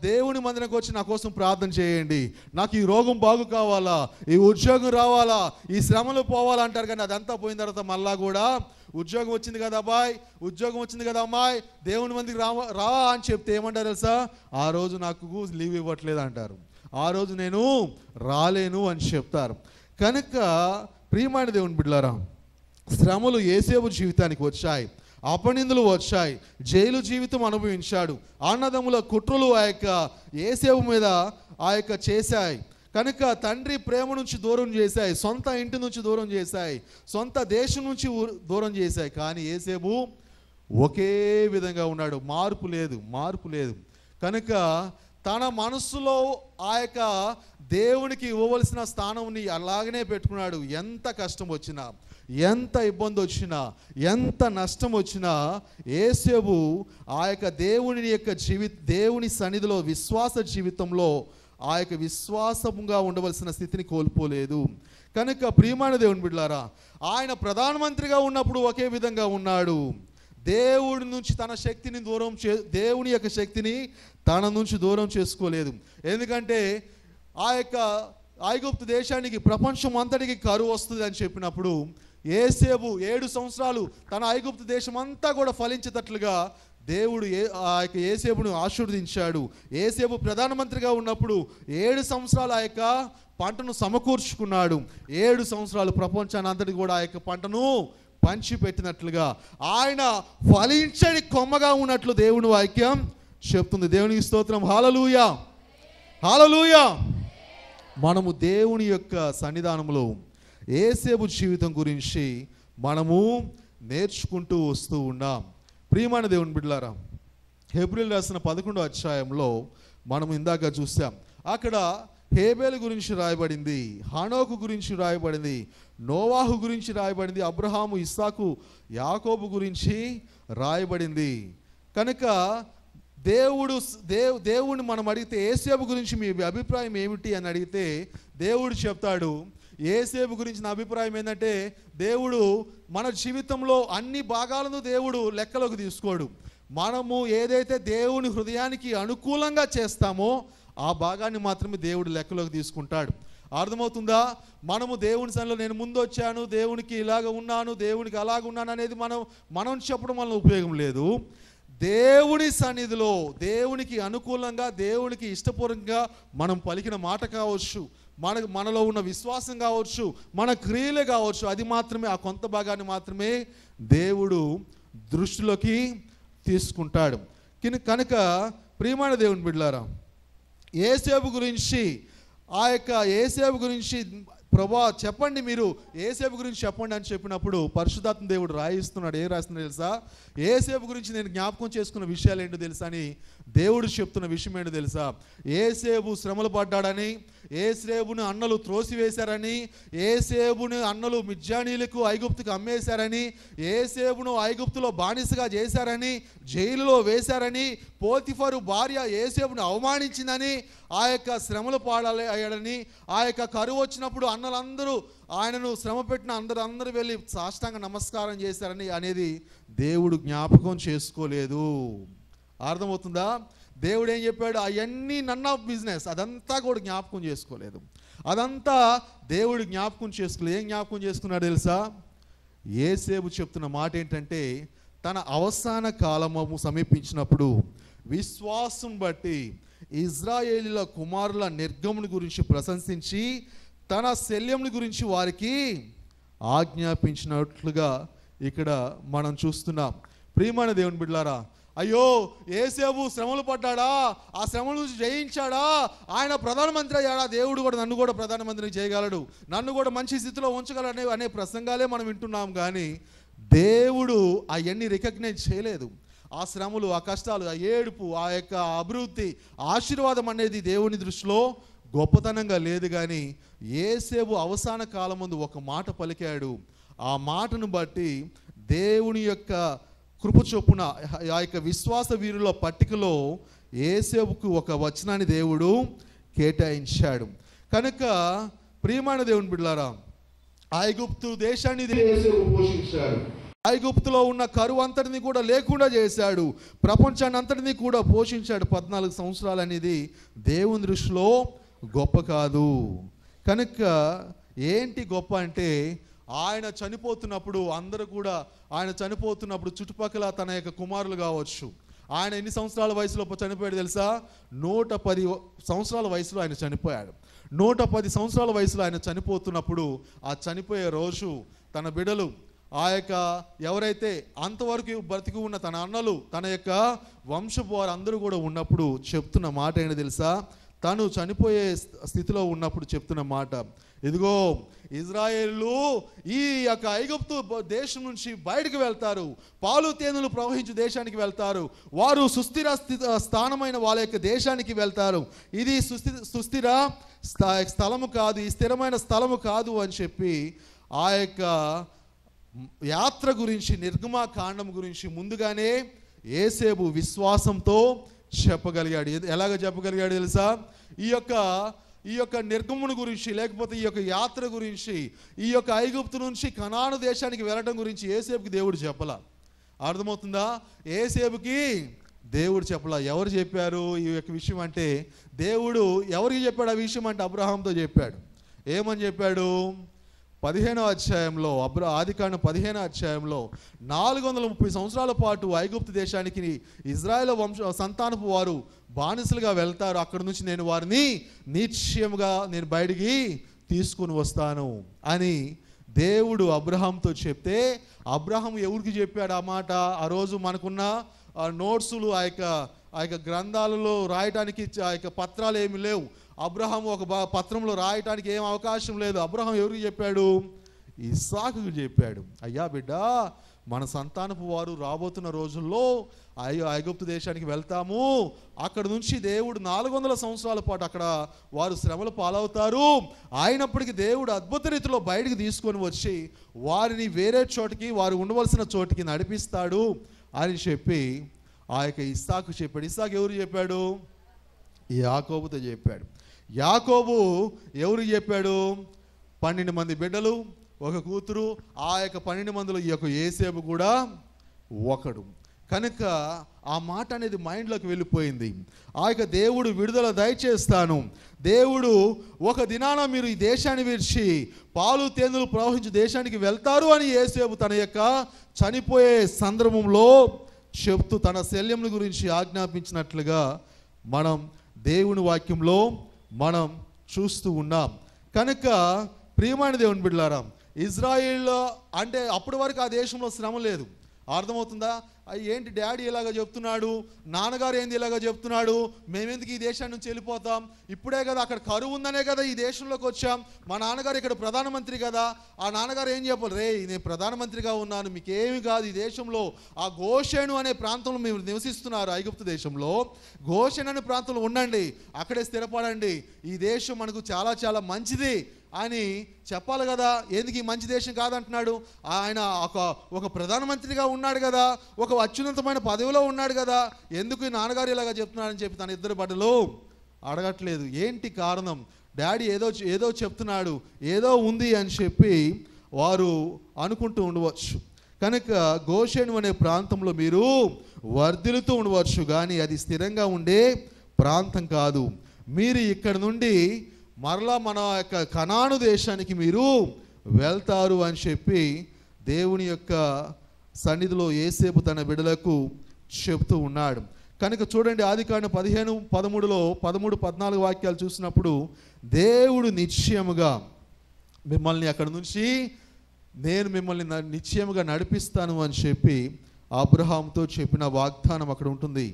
దేవుని మందిరానికి వచ్చి నా కోసం ప్రార్థన చేయండి, నాకు ఈ రోగం బాగు కావాలా, ఈ ఉద్యోగం రావాలా, ఈ శ్రమలు పోవాలంటారు. కానీ అదంతా పోయిన తర్వాత మళ్ళా కూడా ఉద్యోగం వచ్చింది కదా అబ్బాయి, ఉద్యోగం వచ్చింది కదా అమ్మాయి, దేవుని మందికి రా అని చెప్తే ఏమంటారు తెలుసా? ఆ రోజు నాకు లీవ్ ఇవ్వట్లేదు అంటారు, ఆ రోజు నేను రాలేను అని చెప్తారు. కనుక ప్రియమైన దేవుని బిడ్డలారా, శ్రమలు యేసేపు జీవితానికి వచ్చాయి, అపనిందులు వచ్చాయి, జైలు జీవితం అనుభవించాడు, అన్నదమ్ముల కుట్రలు ఆ యొక్క యేసేపు మీద చేశాయి. కనుక తండ్రి ప్రేమ నుంచి దూరం చేశాయి, సొంత ఇంటి నుంచి దూరం చేశాయి, సొంత దేశం నుంచి దూరం చేశాయి. కానీ యేసేపు ఒకే విధంగా ఉన్నాడు, మార్పు లేదు. కనుక తన మనస్సులో ఆ యొక్క దేవునికి ఇవ్వవలసిన స్థానంని అలాగనే పెట్టుకున్నాడు. ఎంత కష్టం వచ్చినా, ఎంత ఇబ్బంది వచ్చినా, ఎంత నష్టం వచ్చినా యేసేపు ఆ యొక్క దేవుని సన్నిధిలో విశ్వాస జీవితంలో ఆ యొక్క విశ్వాసంగా ఉండవలసిన స్థితిని కోల్పోలేదు. కనుక ప్రియమైన దేవుని బిడ్డలారా, ఆయన ప్రధానమంత్రిగా ఉన్నప్పుడు ఒకే విధంగా ఉన్నాడు. దేవుడి నుంచి తన శక్తిని దేవుని యొక్క శక్తిని తన నుంచి దూరం చేసుకోలేదు. ఎందుకంటే ఆ యొక్క ఐగుప్తు దేశానికి, ప్రపంచం అంతటికి కరువు వస్తుంది అని చెప్పినప్పుడు యేసేపు 7 సంవత్సరాలు తన ఐగుప్తు దేశం అంతా కూడా ఫలించేటట్లుగా దేవుడు ఆ యొక్క యేసేపును ఆశీర్వదించాడు. యేసేపు ప్రధానమంత్రిగా ఉన్నప్పుడు 7 సంవత్సరాలు ఆ యొక్క పంటను సమకూర్చుకున్నాడు. 7 సంవత్సరాలు ప్రపంచాన్ని అంతటి కూడా ఆ యొక్క పంటను పంచిపెట్టినట్లుగా ఆయన ఫలించని కొమ్మగా ఉన్నట్లు దేవుని వాక్యం చెప్తుంది. దేవునికి స్తోత్రం. హల్లెలూయా, హల్లెలూయా. మనము దేవుని యొక్క సన్నిధానంలో యేసేపు జీవితం గురించి మనము నేర్చుకుంటూ వస్తూ ఉన్నాం. ప్రియమైన దేవుని బిడ్డలారా, హెబ్రీయులకు రాసిన 11వ అధ్యాయంలో మనం ఇందాక చూసాం. అక్కడ హేబేలు గురించి రాయబడింది, హనోకు గురించి రాయబడింది, నోవాహు గురించి రాయబడింది, అబ్రహాము, ఇస్సాకు, యాకోబు గురించి రాయబడింది. కనుక దేవుడిని మనం అడిగితే యేసేపు గురించి మీ అభిప్రాయం ఏమిటి అని అడిగితే దేవుడు చెప్తాడు. యేసేపు గురించి నా అభిప్రాయం ఏంటంటే, దేవుడు మన జీవితంలో అన్ని భాగాలను దేవుడు లెక్కలోకి తీసుకోడు. మనము ఏదైతే దేవుని హృదయానికి అనుకూలంగా చేస్తామో ఆ భాగాన్ని మాత్రమే దేవుడు లెక్కలోకి తీసుకుంటాడు. అర్థమవుతుందా? మనము దేవుని సన్నిధిలో నేను ముందు వచ్చాను, దేవునికి ఇలాగ ఉన్నాను, దేవునికి అలాగ ఉన్నాను అనేది మనం చెప్పడం వల్ల ఉపయోగం లేదు. దేవుని సన్నిధిలో దేవునికి అనుకూలంగా, దేవునికి ఇష్టపూర్వకంగా మనం పలికిన మాట కావచ్చు, మనలో ఉన్న విశ్వాసం కావచ్చు, మన క్రియలే కావచ్చు, అది మాత్రమే, ఆ కొంత భాగాన్ని మాత్రమే దేవుడు దృష్టిలోకి తీసుకుంటాడు. కనుక ప్రియమైన దేవుని బిడ్డలారా, యేసేపు గురించి ప్రభా చెప్పండి, మీరు యేసేపు గురించి చెప్పండి అని చెప్పినప్పుడు పరిశుద్ధాత్మ దేవుడు రాయిస్తున్నాడు. రాస్తున్నాడు తెలుసా? యేసేపు గురించి నేను జ్ఞాపకం చేసుకున్న విషయాలు ఏంటో తెలుసా అని దేవుడు చెప్తున్న విషయం ఏంటో తెలుసా? యేసేపు శ్రమలు పడ్డాడని, యేసేపును అన్నలు త్రోసివేశారని, యేసేపును అన్నలు మిద్యానీయులకు ఐగుప్తుకు అమ్మేశారని, యేసేపును ఐగుప్తులో బానిసగా చేశారని, జైలులో వేశారని, పోతిఫరు భార్య యేసేపును అవమానించిందని, ఆ యొక్క శ్రమలు అయ్యాడని, ఆ యొక్క కరువు వచ్చినప్పుడు అన్నలందరూ ఆయనను శ్రమ పెట్టిన అందరూ వెళ్ళి సాష్టాంగ నమస్కారం చేశారని అనేది దేవుడు జ్ఞాపకం చేసుకోలేదు. అర్థమవుతుందా? దేవుడు ఏం చెప్పాడు? అవన్నీ నన్ ఆఫ్ బిజినెస్, అదంతా కూడా జ్ఞాపకం చేసుకోలేదు. అదంతా దేవుడు జ్ఞాపకం చేసుకోలేదు. ఏం జ్ఞాపకం చేసుకున్నాడు తెలుసా? యేసేపు చెప్తున్న మాట ఏంటంటే, తన అవసాన కాలము సమీపించినప్పుడు విశ్వాసం బట్టి ఇజ్రాయేలీల కుమారుల నిర్గముని గురించి ప్రశంసించి తన శల్యముని గురించి వారికి ఆజ్ఞాపించినట్లుగా ఇక్కడ మనం చూస్తున్నాం. ప్రియమైన దేవుని బిడ్డలారా, అయ్యో యేసేపు శ్రమలు పడ్డాడా, ఆ శ్రమల నుంచి జయించాడా, ఆయన ప్రధానమంత్రి అయ్యాడా, దేవుడు కూడా నన్ను కూడా ప్రధానమంత్రి చేయగలడు, నన్ను కూడా మంచి స్థితిలో ఉంచగలడు అనే ప్రసంగాలే మనం వింటున్నాం. కానీ దేవుడు అవన్నీ రికగ్నైజ్ చేయలేదు. ఆ శ్రమలు, ఆ కష్టాలు, ఆ ఏడుపు, ఆ యొక్క అభివృద్ధి, ఆశీర్వాదం అనేది దేవుని దృష్టిలో గొప్పతనంగా లేదు. కానీ యేసేపు అవసాన కాలం ముందు ఒక మాట పలికాడు. ఆ మాటను బట్టి దేవుని యొక్క కృప చొప్పున ఆ యొక్క విశ్వాస వీరుల పట్టికలో యేసేపుకు ఒక వచనాన్ని దేవుడు కేటాయించాడు. కనుక ప్రియమైన దేవుని బిడ్డలారా, ఐగుప్తు దేశాన్ని యోసేపు పోషించాడు. ఐగుప్తులో ఉన్న కరువు అంతటిని కూడా లేకుండా చేశాడు. ప్రపంచాన్ని అంతటిని కూడా పోషించాడు. 14 సంవత్సరాలు అనేది దేవుని దృష్టిలో గొప్ప కాదు. కనుక ఏంటి గొప్ప అంటే, ఆయన చనిపోతున్నప్పుడు అందరూ కూడా, ఆయన చనిపోతున్నప్పుడు చుట్టుపక్కల తన యొక్క కుమారులు కావచ్చు. ఆయన ఎన్ని సంవత్సరాల వయసులో చనిపోయాడు తెలుసా? 110 సంవత్సరాల వయసులో ఆయన చనిపోయాడు. 110 సంవత్సరాల వయసులో ఆయన చనిపోతున్నప్పుడు, ఆ చనిపోయే రోజు తన బిడ్డలు, ఆ యొక్క ఎవరైతే అంతవరకు బ్రతికి ఉన్న తన అన్నలు, తన యొక్క వంశపు వారు అందరూ కూడా ఉన్నప్పుడు చెప్తున్న మాట ఏంటో తెలుసా? తను చనిపోయే స్థితిలో ఉన్నప్పుడు చెప్తున్న మాట, ఇదిగో ఇజ్రాయేలు ఈ యొక్క ఐగుప్తు దేశం నుంచి బయటకు వెళ్తారు, పాలు తేనెలు ప్రవహించు దేశానికి వెళ్తారు, వారు సుస్థిర స్థానమైన వాళ్ళ యొక్క దేశానికి వెళ్తారు. ఇది సుస్థిర స్థలము కాదు, ఈ స్థిరమైన స్థలము కాదు అని చెప్పి ఆ యొక్క యాత్ర గురించి, నిర్గమాకాండం గురించి ముందుగానే యోసేపు విశ్వాసంతో చెప్పగలిగాడు. ఎలాగ చెప్పగలిగాడు తెలుసా? ఈ యొక్క నిర్గమును గురించి, లేకపోతే ఈ యొక్క యాత్ర గురించి, ఈ యొక్క ఐగుప్తు నుంచి కనాను దేశానికి వెళ్ళడం గురించి యోసేపుకి దేవుడు చెప్పలా. అర్థమవుతుందా? యోసేపుకి దేవుడు చెప్పలా. ఎవరు చెప్పారు ఈ యొక్క విషయం అంటే? దేవుడు ఎవరికి చెప్పాడు ఆ విషయం అంటే అబ్రహాంతో చెప్పాడు. ఏమని చెప్పాడు? 15వ అధ్యాయంలో, ఆదికాండం 15వ అధ్యాయంలో 430 సంవత్సరాల పాటు ఐగుప్తు దేశానికి ఇజ్రాయేల్ సంతానపు వారు బానిసలుగా వెళ్తారు. అక్కడ నుంచి నేను వారిని నిశ్చయముగా నేను బయటికి తీసుకుని వస్తాను అని దేవుడు అబ్రహాంతో చెప్తే, అబ్రహాం ఎవరికి చెప్పాడు ఆ మాట? ఆ రోజు మనకున్న నోట్సులు, ఆ యొక్క గ్రంథాలలో రాయటానికి ఆ యొక్క పత్రాలు ఏమి లేవు. అబ్రహాం ఒక పత్రంలో రాయటానికి ఏం అవకాశం లేదు. అబ్రహాం ఎవరికి చెప్పాడు? ఇస్సాకుకు చెప్పాడు. అయ్యా బిడ్డ, మన సంతానపు వారు రాబోతున్న రోజుల్లో ఐగుప్తు దేశానికి వెళ్తాము. అక్కడ నుంచి దేవుడు 400 సంవత్సరాల పాటు అక్కడ వారు శ్రమలు పాలవుతారు. అయినప్పటికీ దేవుడు అద్భుత రీతిలో బయటికి తీసుకొని వచ్చి వారిని వేరే చోటికి, వారు ఉండవలసిన చోటికి నడిపిస్తాడు అని చెప్పి ఆ యొక్క ఇస్సాకు చెప్పాడు. ఇస్సాకు ఎవరు చెప్పాడు? యాకోబుతో చెప్పాడు. యాకోబు ఎవరికి చెప్పాడు? 12 మంది బిడ్డలు, ఒక కూతురు. ఆ యొక్క 12 మందిలో ఈ యొక్క యోసేపు కూడా ఒకడు. కనుక ఆ మాట అనేది మైండ్లోకి వెళ్ళిపోయింది. ఆ యొక్క దేవుడు విడుదల దయచేస్తాను, దేవుడు ఒక దినాన మీరు ఈ దేశాన్ని విడిచి పాలు తేనెలు ప్రవహించే దేశానికి వెళ్తారు అని యోసేపు తన యొక్క చనిపోయే సందర్భంలో చెప్తూ తన శల్యముల గురించి ఆజ్ఞాపించినట్లుగా మనం దేవుని వాక్యంలో మనం చూస్తూ ఉన్నాం. కనుక ప్రియమైన దేవుని బిడ్డలారా, ఇజ్రాయిల్ అంటే అప్పటి వరకు ఆ దేశంలో శ్రమ లేదు. అర్థమవుతుందా? ఏంటి డాడీ ఇలాగ చెప్తున్నాడు, నాన్నగారు ఏంది ఇలాగ చెప్తున్నాడు, మేమెందుకు ఈ దేశం నుంచి వెళ్ళిపోతాం, ఇప్పుడే కదా అక్కడ కరువు ఉందనే కదా ఈ దేశంలోకి వచ్చాం, మా నాన్నగారు ఇక్కడ ప్రధానమంత్రి కదా, ఆ నాన్నగారు ఏం చెప్పాలి, రే నేను ప్రధానమంత్రిగా ఉన్నాను, మీకేమి కాదు, ఈ దేశంలో ఆ గోషేను అనే ప్రాంతంలో మీరు నివసిస్తున్నారు, ఐగుప్తు దేశంలో గోషేను అనే ప్రాంతంలో ఉండండి, అక్కడే స్థిరపడండి, ఈ దేశం మనకు చాలా చాలా మంచిది అని చెప్పాలి కదా. ఎందుకు ఈ మంచి దేశం కాదంటున్నాడు? ఆయన ఒక ప్రధానమంత్రిగా ఉన్నాడు కదా, ఒక అత్యున్నతమైన పదవిలో ఉన్నాడు కదా, ఎందుకు ఈ నాన్నగారు ఇలాగా చెప్తున్నాడని చెప్పి తన ఇద్దరు బిడ్డలు అడగట్లేదు. ఏంటి కారణం? డాడీ ఏదో చెప్తున్నాడు, ఏదో ఉంది అని చెప్పి వారు అనుకుంటూ ఉండవచ్చు. కనుక గోషేను అనే ప్రాంతంలో మీరు వర్ధిల్లుతూ ఉండవచ్చు, కానీ అది స్థిరంగా ఉండే ప్రాంతం కాదు. మీరు ఇక్కడ నుండి మరలా మన యొక్క కనాను దేశానికి మీరు వెళ్తారు అని చెప్పి దేవుని యొక్క సన్నిధిలో యోసేపు తన బిడ్డలకు చెప్తూ ఉన్నాడు. కనుక చూడండి, ఆదికాండం 15:13లో 13-14 వాక్యాలు చూసినప్పుడు దేవుడు నిశ్చయముగా మిమ్మల్ని అక్కడ నుంచి నేను మిమ్మల్ని నిశ్చయముగా నడిపిస్తాను అని చెప్పి అబ్రహాంతో చెప్పిన వాగ్దానం అక్కడ ఉంటుంది.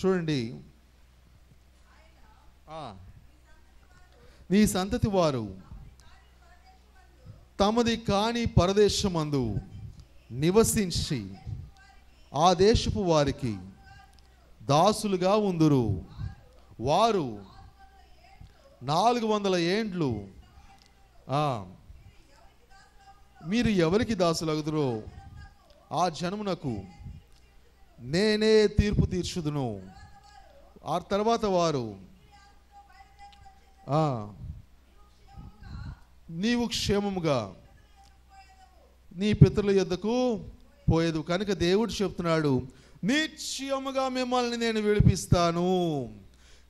చూడండి, నీ సంతతి వారు తమది కాని పరదేశమందు నివసించి ఆ దేశపు వారికి దాసులుగా ఉందురు. వారు 400 ఏండ్లు మీరు ఎవరికి దాసులగుదురో ఆ జనమునకు నేనే తీర్పు తీర్చుదును. ఆ తర్వాత వారు నీవు క్షేమముగా నీ పితరుల యొద్దకు పోయేదు. కనుక దేవుడు చెప్తున్నాడు, నిశ్చయముగా మిమ్మల్ని నేను విడిపిస్తాను.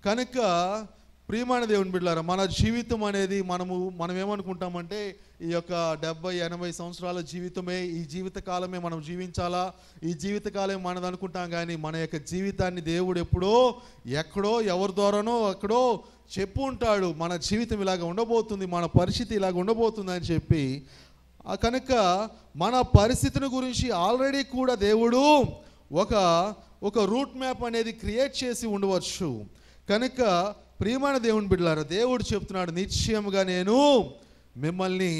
కనుక ప్రియమైన దేవుని బిడ్డలారా, మన జీవితం అనేది మనం ఏమనుకుంటామంటే ఈ యొక్క 70-80 సంవత్సరాల జీవితమే, ఈ జీవిత కాలమే మనం జీవించాలా, ఈ జీవితకాలమే మనది అనుకుంటాం. కానీ మన యొక్క జీవితాన్ని దేవుడు ఎప్పుడో ఎక్కడో ఎవరి ద్వారానో ఎక్కడో చెప్పు ఉంటాడు, మన జీవితం ఇలాగ ఉండబోతుంది, మన పరిస్థితి ఇలాగ ఉండబోతుంది అని చెప్పి. కనుక మన పరిస్థితిని గురించి ఆల్రెడీ కూడా దేవుడు ఒక రూట్ మ్యాప్ అనేది క్రియేట్ చేసి ఉండవచ్చు. కనుక ప్రియమైన దేవుని బిడ్డలారా, దేవుడు చెప్తున్నాడు, నిశ్చయముగా నేను మిమ్మల్ని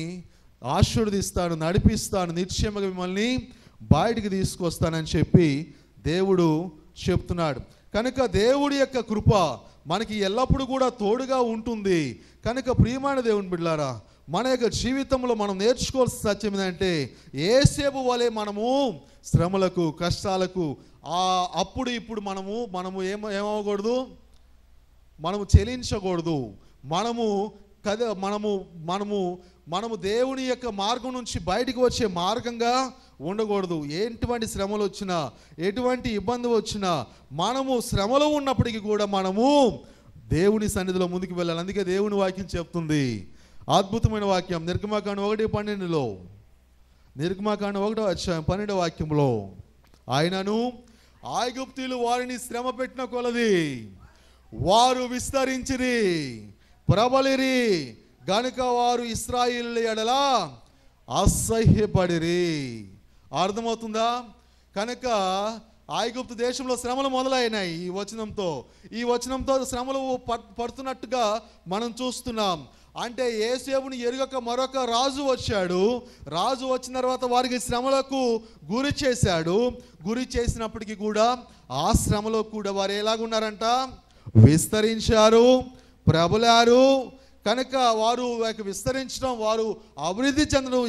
ఆశీర్వదిస్తాను, నడిపిస్తాను, నిశ్చయముగా మిమ్మల్ని బయటికి తీసుకొస్తానని చెప్పి దేవుడు చెప్తున్నాడు. కనుక దేవుడి యొక్క కృప మనకి ఎల్లప్పుడూ కూడా తోడుగా ఉంటుంది. కనుక ప్రియమైన దేవుని బిడ్డలారా, మన యొక్క జీవితంలో మనం నేర్చుకోవాల్సిన సత్యం ఏంటంటే, యేసేపు వలె మనము శ్రమలకు, కష్టాలకు అప్పుడు ఇప్పుడు మనము ఏమవ్వకూడదు, మనము చెలించకూడదు. మనము దేవుని యొక్క మార్గం నుంచి బయటికి వచ్చే మార్గంగా ఉండకూడదు. ఎటువంటి శ్రమలు వచ్చినా, ఎటువంటి ఇబ్బంది వచ్చినా, మనము శ్రమలో ఉన్నప్పటికీ కూడా మనము దేవుని సన్నిధిలో ముందుకు వెళ్ళాలి. అందుకే దేవుని వాక్యం చెప్తుంది, అద్భుతమైన వాక్యం, నిర్గమాకాండం 1:12, నిర్గమాకాండం 1:12 వాక్యంలో, ఆయనను ఐగుప్తీయులు వారిని శ్రమ పెట్టిన కొలది వారు విస్తరించిరి, ప్రబలిరి, గనుక వారు ఇశ్రాయేలు ఎడల అసహ్యపడిరి. అర్థమవుతుందా? కనుక ఐగుప్తు దేశంలో శ్రమలు మొదలైనాయి. ఈ వచనంతో శ్రమలు పడుతున్నట్టుగా మనం చూస్తున్నాం. అంటే యేసేపుని ఎరుగక మరొక రాజు వచ్చాడు. రాజు వచ్చిన తర్వాత వారికి శ్రమలకు గురి చేశాడు. గురి చేసినప్పటికీ కూడా ఆ శ్రమలో కూడా వారు ఎలాగున్నారంట, విస్తరించారు, ప్రబలారు. కనుక వారు విస్తరించడం, వారు అభివృద్ధి చెందడం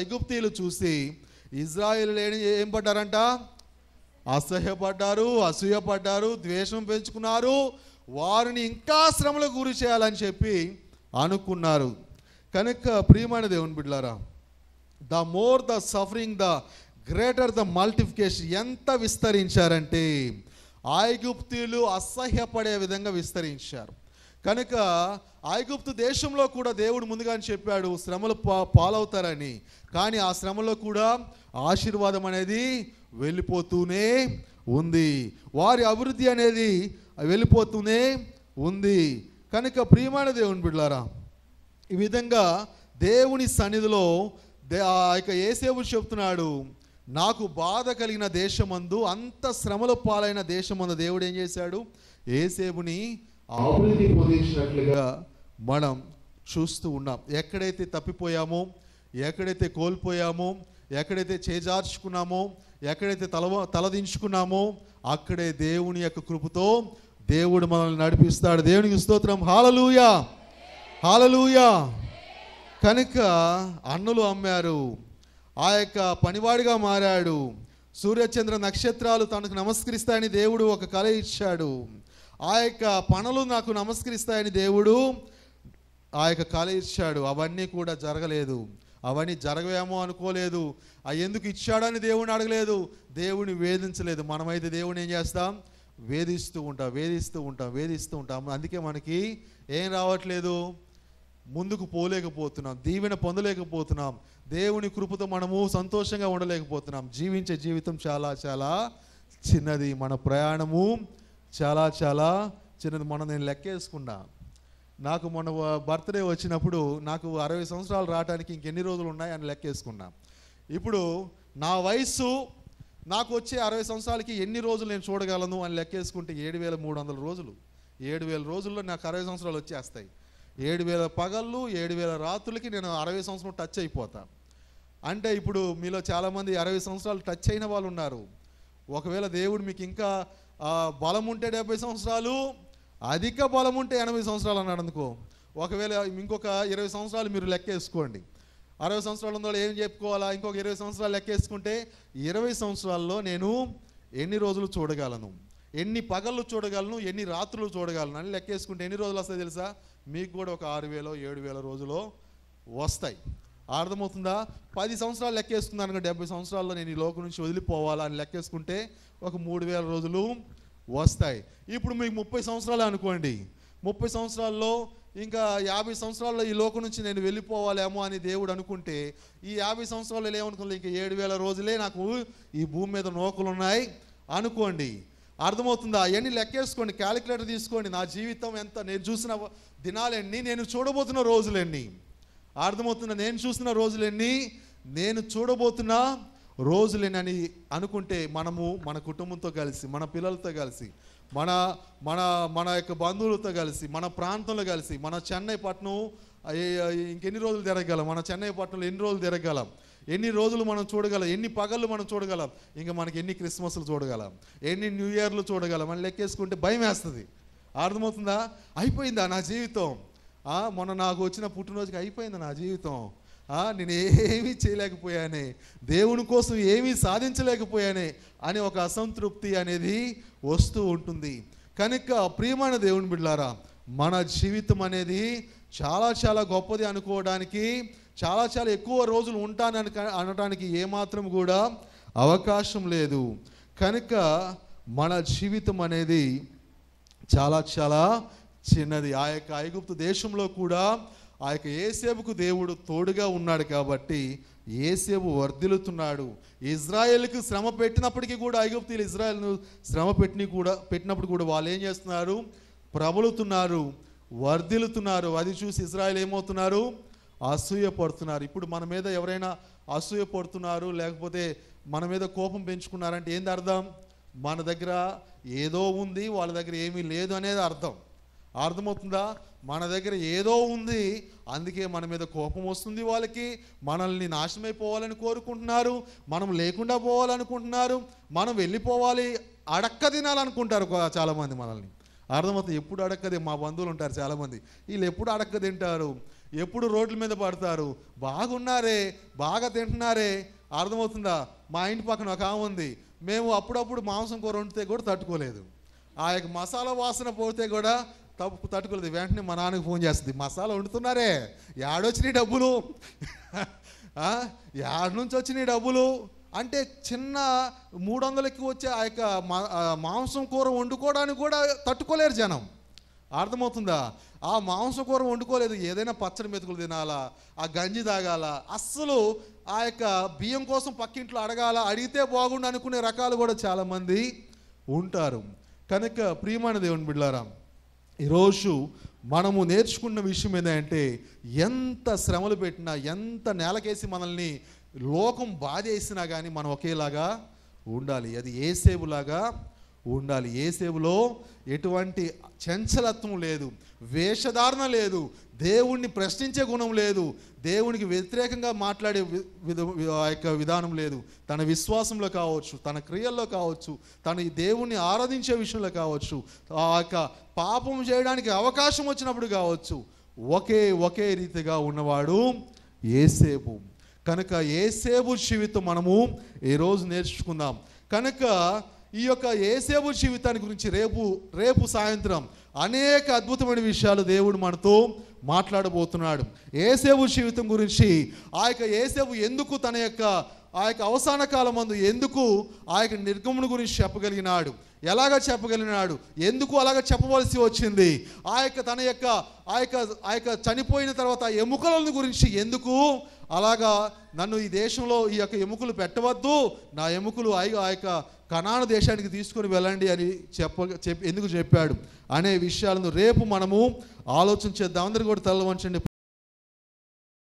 ఐగుప్తీయులు చూసి ఇజ్రాయేలు ఏం పడ్డారంట, అసహ్యపడ్డారు, అసూయపడ్డారు, ద్వేషం పెంచుకున్నారు. వారిని ఇంకా శ్రమలకు గురి చేయాలని చెప్పి అనుకున్నారు. కనుక ప్రియమైన దేవుని బిడ్డలారా, the more the suffering the greater the multiplication. ఎంత విస్తరించారంటే ఐగుప్తీయులు అసహ్యపడే విధంగా విస్తరించారు. కనుక ఐగుప్తు దేశంలో కూడా దేవుడు ముందుగానే చెప్పాడు శ్రమలు పాలవుతారని. కానీ ఆ శ్రమలో కూడా ఆశీర్వాదం అనేది వెళ్ళిపోతూనే ఉంది, వారి అభివృద్ధి అనేది వెళ్ళిపోతూనే ఉంది. కనుక ప్రియమైన దేవుని బిడ్డలారా, ఈ విధంగా దేవుని సన్నిధిలో ఆ యొక్క యేసేపు చెప్తున్నాడు, నాకు బాధ కలిగిన దేశమందు, అంత శ్రమల పాలైన దేశమందు దేవుడు ఏం చేశాడు, యేసేపుని అభివృద్ధి పొందించినట్లుగా మనం చూస్తూ ఉన్నాం. ఎక్కడైతే తప్పిపోయామో, ఎక్కడైతే కోల్పోయామో, ఎక్కడైతే చేజార్చుకున్నామో, ఎక్కడైతే తలదించుకున్నామో, అక్కడే దేవుని యొక్క కృపతో దేవుడు మనల్ని నడిపిస్తాడు. దేవునికి స్తోత్రం. హల్లెలూయా, హల్లెలూయా. కనుక అన్నులు అమ్మారు, ఆ యొక్క పనివాడిగా మారాడు. సూర్యచంద్ర నక్షత్రాలు తనకు నమస్కరిస్తాయని దేవుడు ఒక కల ఇచ్చాడు. ఆ యొక్క పనులు నాకు నమస్కరిస్తాయని దేవుడు ఆ యొక్క కల ఇచ్చాడు. అవన్నీ కూడా జరగలేదు. అవన్నీ జరగవేమో అనుకోలేదు. ఎందుకు ఇచ్చాడని దేవుని అడగలేదు, దేవుని వేధించలేదు. మనమైతే దేవుని ఏం చేస్తాం, వేధిస్తూ ఉంటాం. అందుకే మనకి ఏం రావట్లేదు, ముందుకు పోలేకపోతున్నాం, దీవెన పొందలేకపోతున్నాం, దేవుని కృపతో మనము సంతోషంగా ఉండలేకపోతున్నాం. జీవించే జీవితం చాలా చాలా చిన్నది, మన ప్రయాణము చాలా చాలా చిన్నది. నేను లెక్కేసుకున్నా, నాకు మొన్న బర్త్డే వచ్చినప్పుడు నాకు 60 సంవత్సరాలు రావడానికి ఇంకెన్ని రోజులు ఉన్నాయి అని లెక్కేసుకున్నా. ఇప్పుడు నా వయసు నాకు వచ్చే 60 సంవత్సరాలకి ఎన్ని రోజులు నేను చూడగలను అని లెక్కేసుకుంటే 7300 రోజులు. 7000 రోజుల్లో నాకు 60 సంవత్సరాలు వచ్చేస్తాయి. 7000 పగళ్ళు, 7000 రాత్రులకి నేను 60 సంవత్సరం టచ్ అయిపోతా. అంటే ఇప్పుడు మీలో చాలామంది 60 సంవత్సరాలు టచ్ అయిన వాళ్ళు ఉన్నారు. ఒకవేళ దేవుడు మీకు ఇంకా బలం ఉంటే 70 సంవత్సరాలు, అధిక బలం ఉంటే 80 సంవత్సరాలు అన్నాడు అనుకో. ఒకవేళ ఇంకొక 20 సంవత్సరాలు మీరు లెక్కేసుకోండి. 60 సంవత్సరాలు ఉందో ఏం చెప్పుకోవాలా, ఇంకొక 20 సంవత్సరాలు లెక్కేసుకుంటే 20 సంవత్సరాల్లో నేను ఎన్ని రోజులు చూడగలను, ఎన్ని పగళ్ళు చూడగలను, ఎన్ని రాత్రులు చూడగలను అని లెక్కేసుకుంటే ఎన్ని రోజులు వస్తాయి తెలుసా? మీకు కూడా ఒక 6000 7000 రోజులు వస్తాయి. అర్థమవుతుందా? 10 సంవత్సరాలు లెక్కేసుకున్నాను, 70 సంవత్సరాల్లో నేను ఈ లోకం నుంచి వదిలిపోవాలా అని లెక్కేసుకుంటే ఒక 3000 రోజులు వస్తాయి. ఇప్పుడు మీకు 30 సంవత్సరాలు అనుకోండి. 30 సంవత్సరాల్లో ఇంకా 50 సంవత్సరాల్లో ఈ లోకం నుంచి నేను వెళ్ళిపోవాలేమో అని దేవుడు అనుకుంటే, ఈ 50 సంవత్సరాలు ఏమనుకోలేదు, ఇంకా 7000 రోజులే నాకు ఈ భూమి మీద నూకలు ఉన్నాయి అనుకోండి. అర్థమవుతుందా? అవన్నీ లెక్కేసుకోండి, క్యాలిక్యులేటర్ తీసుకోండి. నా జీవితం ఎంత, నేను చూసిన దినాలెన్ని, నేను చూడబోతున్న రోజులెన్ని. అర్థమవుతుందా? నేను చూసిన రోజులెన్ని, నేను చూడబోతున్న రోజులెన్ని అని అనుకుంటే మనము మన కుటుంబంతో కలిసి, మన పిల్లలతో కలిసి, మన మన మన యొక్క బంధువులతో కలిసి, మన ప్రాంతంలో కలిసి, మన చెన్నై పట్టణం ఇంకెన్ని రోజులు తిరగలం, మన చెన్నై పట్టణంలో ఎన్ని రోజులు తిరగలం, ఎన్ని రోజులు మనం చూడగలం, ఎన్ని పగళ్ళు మనం చూడగలం, ఇంకా మనకి ఎన్ని క్రిస్మస్లు చూడగలం, ఎన్ని న్యూ ఇయర్లు చూడగలం అని లెక్కేసుకుంటే భయం వేస్తుంది. అర్థమవుతుందా? అయిపోయిందా నా జీవితం, మొన్న నాకు వచ్చిన పుట్టినరోజుకి అయిపోయిందా నా జీవితం, నేను ఏమీ చేయలేకపోయానే, దేవుని కోసం ఏమీ సాధించలేకపోయానే అని ఒక అసంతృప్తి అనేది వస్తూ ఉంటుంది. కనుక ప్రియమైన దేవుని బిడ్డలారా, మన జీవితం అనేది చాలా చాలా గొప్పది అనుకోవడానికి, చాలా చాలా ఎక్కువ రోజులు ఉంటానని అనడానికి ఏమాత్రం కూడా అవకాశం లేదు. కనుక మన జీవితం అనేది చాలా చాలా చిన్నది. ఆ యొక్క ఐగుప్తు దేశంలో కూడా ఆ యొక్క యోసేపుకు దేవుడు తోడుగా ఉన్నాడు కాబట్టి యోసేపు వర్ధిల్లుతున్నాడు. ఇజ్రాయేల్కి శ్రమ పెట్టినప్పటికీ కూడా, ఐగుప్తీయులు ఇజ్రాయేల్ను శ్రమ పెట్టినప్పుడు కూడా వాళ్ళు ఏం చేస్తున్నారు? ప్రబలుతున్నారు, వర్ధిల్లుతున్నారు. అది చూసి ఇజ్రాయేల్ ఏమవుతున్నారు? అసూయ పడుతున్నారు. ఇప్పుడు మన మీద ఎవరైనా అసూయ పడుతున్నారు, లేకపోతే మన మీద కోపం పెంచుకున్నారంటే ఏంది అర్థం? మన దగ్గర ఏదో ఉంది, వాళ్ళ దగ్గర ఏమీ లేదు అనేది అర్థం. అర్థమవుతుందా? మన దగ్గర ఏదో ఉంది, అందుకే మన మీద కోపం వస్తుంది వాళ్ళకి. మనల్ని నాశనమైపోవాలని కోరుకుంటున్నారు, మనం లేకుండా పోవాలనుకుంటున్నారు, మనం వెళ్ళిపోవాలి, అడక్క తినాలనుకుంటారు చాలామంది మనల్ని. అర్థమవుతుంది? ఎప్పుడు అడక్కది, మా బంధువులు ఉంటారు చాలామంది, వీళ్ళు ఎప్పుడు అడక్క తింటారు, ఎప్పుడు రోడ్ల మీద పడతారు, బాగున్నారే, బాగా తింటున్నారే. అర్థమవుతుందా? మా ఇంటి పక్కన ఒక ఆమె ఉంది, మేము అప్పుడప్పుడు మాంసం కూర వండితే కూడా తట్టుకోలేదు, ఆ యొక్క మసాలా వాసన పోతే కూడా తట్టుకోలేదు. వెంటనే మా నాన్నకి ఫోన్ చేస్తుంది, మసాలా వండుతున్నారే, ఏడొచ్చినాయి డబ్బులు, ఏడు నుంచి వచ్చినాయి డబ్బులు అంటే. చిన్న 300కి వచ్చే ఆ యొక్క మాంసం కూర వండుకోవడానికి కూడా తట్టుకోలేరు జనం. అర్థమవుతుందా? ఆ మాంసం కూర వండుకోలేదు, ఏదైనా పచ్చడి మెతుకులు తినాలా, ఆ గంజి తాగాల, అస్సలు ఆ యొక్క బియ్యం కోసం పక్కింట్లో అడిగితే బాగుండు అనుకునే రకాలు కూడా చాలామంది ఉంటారు. కనుక ప్రియమైన దేవుని బిడ్డలారా, ఈరోజు మనము నేర్చుకున్న విషయం ఏంటంటే, ఎంత శ్రమలు పెట్టినా, ఎంత నేలకేసి మనల్ని లోకం బాధేసినా కానీ మనం ఒకేలాగా ఉండాలి. అది యోసేపులాగా ఉండాలి. యోసేపులో ఎటువంటి చంచలత్వం లేదు, వేషధారణ లేదు, దేవుణ్ణి ప్రశ్నించే గుణం లేదు, దేవునికి వ్యతిరేకంగా మాట్లాడే ఆ యొక్క విధానం లేదు. తన విశ్వాసంలో కావచ్చు, తన క్రియల్లో కావచ్చు, తన దేవుణ్ణి ఆరాధించే విషయంలో కావచ్చు, ఆ యొక్క పాపం చేయడానికి అవకాశం వచ్చినప్పుడు కావచ్చు, ఒకే రీతిగా ఉన్నవాడు యోసేపు. కనుక యోసేపు జీవితం మనము ఈరోజు నేర్చుకుందాం. కనుక ఈ యొక్క యోసేపు జీవితాన్ని గురించి రేపు సాయంత్రం అనేక అద్భుతమైన విషయాలు దేవుడు మనతో మాట్లాడబోతున్నాడు. యోసేపు జీవితం గురించి, ఆ యొక్క యోసేపు ఎందుకు తన యొక్క ఆ యొక్క అవసాన కాలం మందు ఎందుకు ఆ యొక్క నిర్గమన గురించి చెప్పగలిగినాడు, ఎలాగ చెప్పగలిగినాడు, ఎందుకు అలాగ చెప్పవలసి వచ్చింది, తన యొక్క చనిపోయిన తర్వాత ఎముకల గురించి ఎందుకు అలాగా నన్ను ఈ దేశంలో ఈ యొక్క ఎముకలు పెట్టవద్దు, నా ఎముకలు ఆ యొక్క కనాను దేశానికి తీసుకొని వెళ్ళండి అని ఎందుకు చెప్పాడు అనే విషయాలను రేపు మనము ఆలోచన చేద్దాం. అందరూ కూడా తల వంచండి.